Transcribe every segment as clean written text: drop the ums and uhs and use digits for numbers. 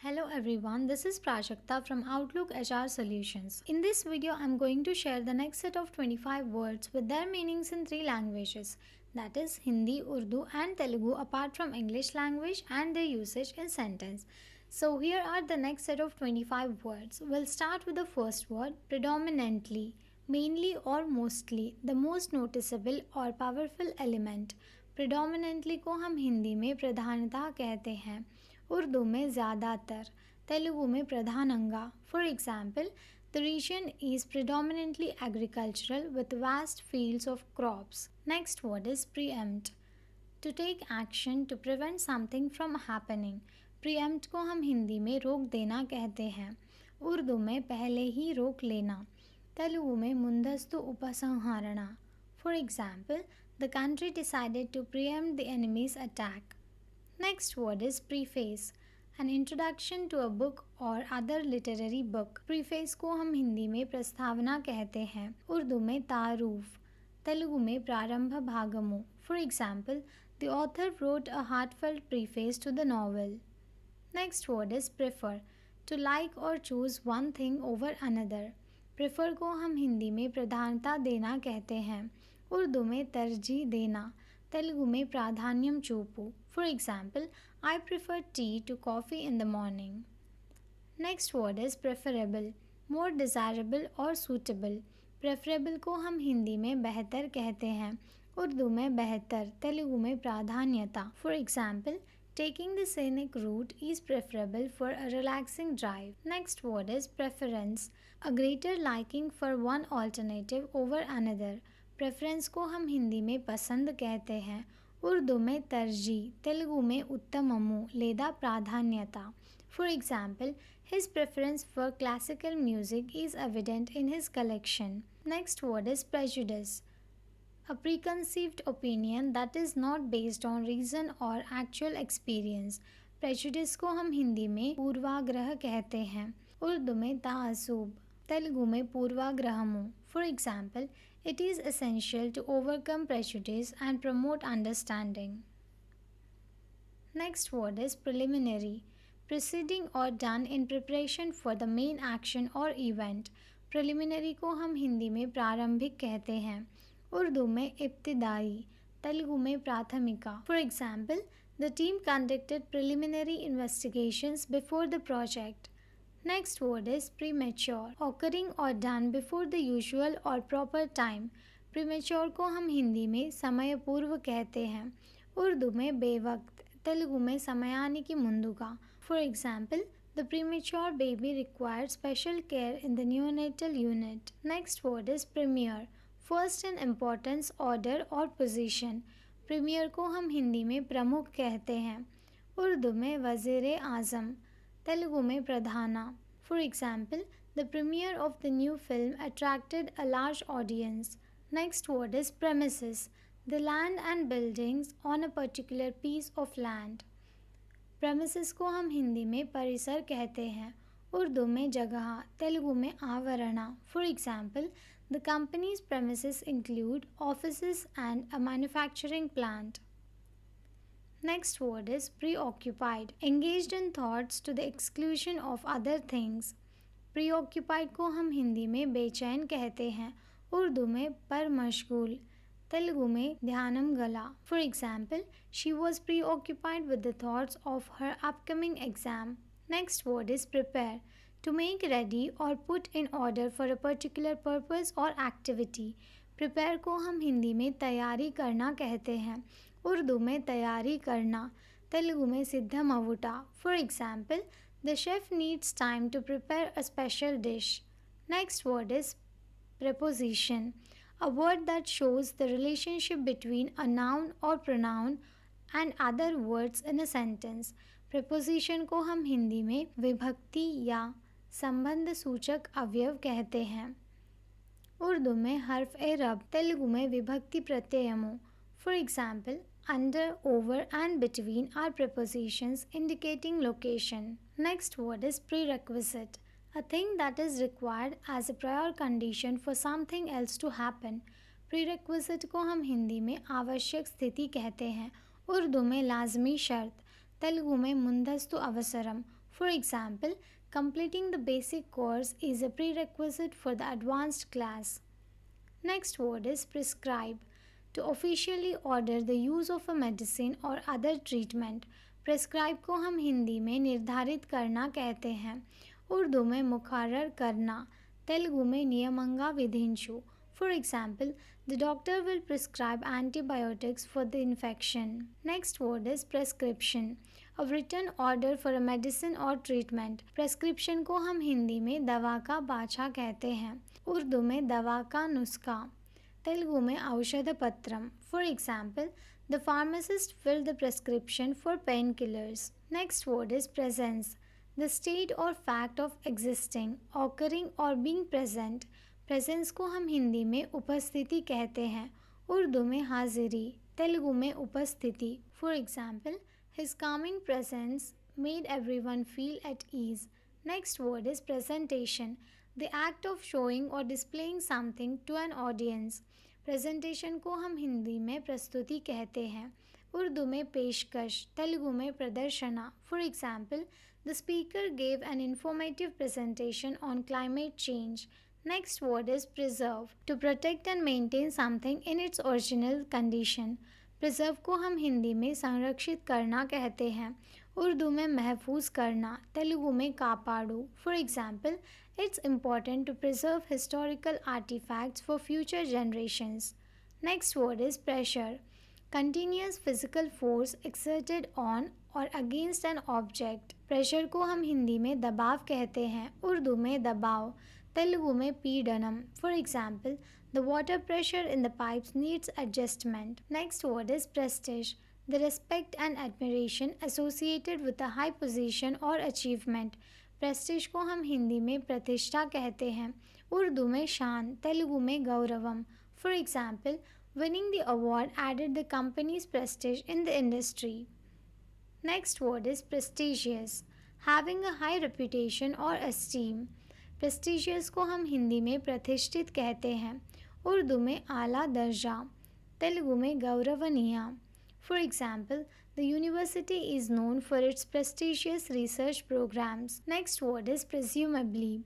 Hello everyone, this is Prajakta from Outlook HR Solutions. In this video, I'm going to share the next set of 25 words with their meanings in three languages, that is Hindi, Urdu and Telugu apart from English language and their usage in sentence. So here are the next set of 25 words. We'll start with the first word, predominantly, mainly or mostly, the most noticeable or powerful element. Predominantly को हम हिंदी में प्रधानता कहते हैं, उर्दू में ज़्यादातर, तेलुगु में प्रधानंगा. For example, the reason is predominantly agricultural with vast fields of crops. Next word is preempt, to take action to prevent something from happening. Preempt को हम हिंदी में रोक देना कहते हैं, उर्दू में पहले ही रोक लेना, तेलुगु में मुंदस्तु उपसंहरणा. For example, the country decided to preempt the enemy's attack. Next word is preface, an introduction to a book or other literary book. Preface को हम हिंदी में प्रस्तावना कहते हैं, उर्दू में तारुफ, तेलुगु में प्रारंभ भागमु. For example, the author wrote a heartfelt preface to the novel. Next word is prefer, to like or choose one thing over another. Prefer को हम हिंदी में प्रधानता देना कहते हैं, उर्दू में तरजीह देना, तेलुगु में प्राधान्यम चूपू. For example, I prefer tea to coffee in the morning. Next word is preferable, more desirable और सूटेबल. प्रेफरेबल को हम हिंदी में बेहतर कहते हैं, उर्दू में बेहतर, तेलुगु में प्राधान्यता. For example, taking the scenic route is preferable for a relaxing drive. Next word is preference, a greater liking for one alternative over another. Preference को हम हिंदी में पसंद कहते हैं, उर्दू में तरजीह, तेलुगु में उत्तममु లేదా ప్రాధాన్యత. For example, his preference for classical music is evident in his collection. Next word is prejudice, a preconceived opinion that is not based on reason or actual experience. Prejudice को हम हिंदी में पूर्वाग्रह कहते हैं, उर्दू में ताअस्सुब, तेलुगु में पूर्वाग्रहमु. For example, it is essential to overcome prejudice and promote understanding. Next word is preliminary, preceding or done in preparation for the main action or event. Preliminary को हम हिंदी में प्रारंभिक कहते हैं, उर्दू में इब्तिदाई, तेलुगु में प्राथमिका. For example, the team conducted preliminary investigations before the project. Next word is premature, occurring or done before the usual or proper time. Premature को हम हिंदी में समय पूर्व कहते हैं, उर्दू में बेवक्त, तेलुगु में समयाనికి ముందుగా. For example, the premature baby required special care in the neonatal unit. Next word is premier, first in importance, order or position. Premier को हम हिंदी में प्रमुख कहते हैं, उर्दू में वज़ीर आज़म, तेलुगु में प्रधाना. For example, the premiere of the new film attracted a large audience. Next word is premises, the land and buildings on a particular piece of land. Premises को हम हिंदी में परिसर कहते हैं, उर्दू में जगह, तेलुगु में आवरणा. For example, the company's premises include offices and a manufacturing plant. Next word is preoccupied, engaged in thoughts to the exclusion of other things. Preoccupied को हम हिंदी में बेचैन कहते हैं, उर्दू में पर मशगूल, तेलुगु में ध्यानम गला. For example, she was preoccupied with the thoughts of her upcoming exam. Next word is prepare, to make ready or put in order for a particular purpose or activity. Prepare को हम हिंदी में तैयारी करना कहते हैं, उर्दू में तैयारी करना, तेलुगु में सिद्धम अवुटा. For example, the chef needs time to prepare a special dish. Next word is preposition, a word that shows the relationship between a noun or pronoun and other words in a sentence. Preposition को हम हिंदी में विभक्ति या संबंध सूचक अवयव कहते हैं, उर्दू में हर्फ ए रब, तेलुगु में विभक्ति प्रत्ययमु. For example, under, over and between are prepositions indicating location. Next word is prerequisite, a thing that is required as a prior condition for something else to happen. Prerequisite को हम हिंदी में आवश्यक स्थिति कहते हैं, उर्दू में लाजमी शर्त, तेलुगु में मुंदस्तु अवसरम. For example, completing the basic course is a prerequisite for the advanced class. Next word is prescribe. To officially order the use of a medicine or other treatment. Prescribe को हम हिंदी में निर्धारित करना कहते हैं, उर्दू में मुकर्रर करना, तेलुगु में नियमंगा विधिंचु. For example, the doctor will prescribe antibiotics for the infection. Next word is prescription. A written order for a medicine or treatment. Prescription को हम हिंदी में दवा का बाछा कहते हैं, उर्दू में दवा का नुस्खा, तेलुगु में औषध पत्रम. For example, the pharmacist filled the prescription for painkillers. Next word is presence. The state or fact of existing, occurring or being present. Presence को हम हिंदी में उपस्थिति कहते हैं, उर्दू में हाजिरी, तेलुगु में उपस्थिति. For example, his calming presence made everyone feel at ease. Next word is presentation. The act of showing और displaying something to an audience. Presentation को हम हिंदी में प्रस्तुति कहते हैं, उर्दू में पेशकश, तेलुगु में प्रदर्शना. For example, the speaker gave an informative presentation on climate change. Next word is preserve. To protect and maintain something in its original condition. Preserve को हम हिंदी में संरक्षित करना कहते हैं, उर्दू में महफूज करना, तेलुगु में कापाडू. For example, it's important to preserve historical artifacts for future generations. Next word is pressure. Continuous physical force exerted on और against an object. Pressure को हम हिंदी में दबाव कहते हैं, उर्दू में दबाव, तेलुगु में पीडनम. For example, the water pressure in the pipes needs adjustment. Next word is prestige. The respect and admiration associated with a high position or achievement. Prestige को हम हिंदी में प्रतिष्ठा कहते हैं, उर्दू में शान, तेलुगु में गौरवम. For example, winning the award added the company's prestige in the industry. Next word is prestigious. Having a high reputation or esteem. Prestigious को हम हिंदी में प्रतिष्ठित कहते हैं, उर्दू में आला दर्जा, तेलुगु में गौरवनीय. For example, the university is known for its prestigious research programmes. Next word is presumably.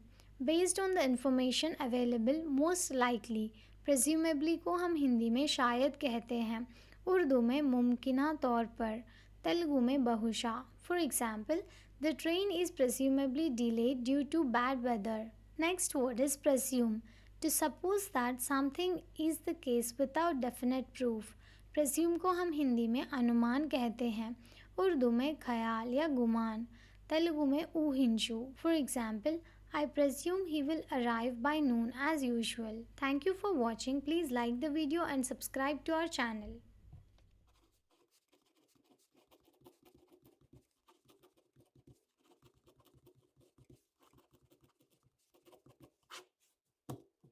Based on the information available most likely. Presumably को हम हिंदी में शायद कहते हैं, उर्दू में मुमकिना तौर पर, तेलुगु में बहुशा. For example, the train is presumably delayed due to bad weather. Next word is presume. To suppose that something is the case without definite proof. Presume को हम हिंदी में अनुमान कहते हैं, उर्दू में ख्याल या गुमान, तेलुगु में ऊहिंचु. For example, I presume he will arrive by noon as usual. Thank you for watching. Please like the video and subscribe to our channel.